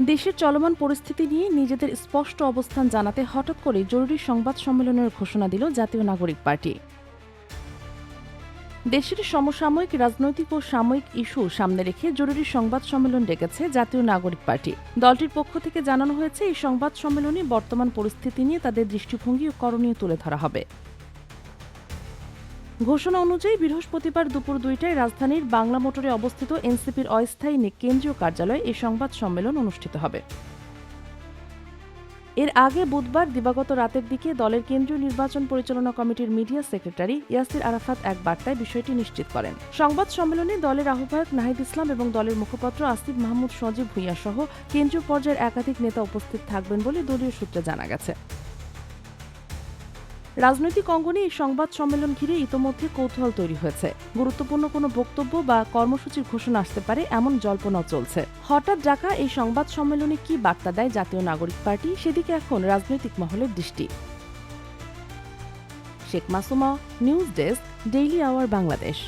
দেশের চলমান পরিস্থিতি নিয়ে নিজেদের স্পষ্ট অবস্থান জানাতে হঠাৎ করে জরুরি সংবাদ সম্মেলনের ঘোষণা দিল জাতীয় নাগরিক পার্টি। দেশের সমসাময়িক রাজনৈতিক ও সাময়িক ইস্যু সামনে রেখে জরুরি সংবাদ সম্মেলন ডেকেছে জাতীয় নাগরিক পার্টি। দলটির পক্ষ থেকে জানানো হয়েছে, এই সংবাদ সম্মেলনে বর্তমান পরিস্থিতি নিয়ে তাদের দৃষ্টিভঙ্গি ও করণীয় তুলে ধরা হবে। ঘোষণা অনুযায়ী বৃহস্পতিবার দুপুর ২টায় রাজধানীর বাংলা মোটরে অবস্থিত এনসিপির অস্থায়ী কেন্দ্রীয় কার্যালয়ে এই সংবাদ সম্মেলন অনুষ্ঠিত হবে। এর আগে বুধবার দিবাগত রাতের দিকে দলের কেন্দ্রীয় নির্বাচন পরিচালনা কমিটির মিডিয়া সেক্রেটারি ইয়াসির আরাফাত এক বার্তায় বিষয়টি নিশ্চিত করেন। সংবাদ সম্মেলনে দলের আহ্বায়ক নাহিদ ইসলাম এবং দলের মুখপাত্র আসিফ মাহমুদ সজীব ভুঁইয়া সহ কেন্দ্রীয় পর্যায়ের একাধিক নেতা উপস্থিত থাকবেন বলে দলীয় সূত্রে জানা গেছে। রাজনৈতিক অঙ্গনে এই সংবাদ সম্মেলন ঘিরে ইতোমধ্যে কৌতূহল তৈরি হয়েছে। গুরুত্বপূর্ণ কোনো বক্তব্য বা কর্মসূচির ঘোষণা আসতে পারে এমন জল্পনাও চলছে। হঠাৎ ডাকা এই সংবাদ সম্মেলনে কি বার্তা দেয় জাতীয় নাগরিক পার্টি, সেদিকে এখন রাজনৈতিক মহলের দৃষ্টি। Sheikh Masuma, news desk, daily our Bangladesh.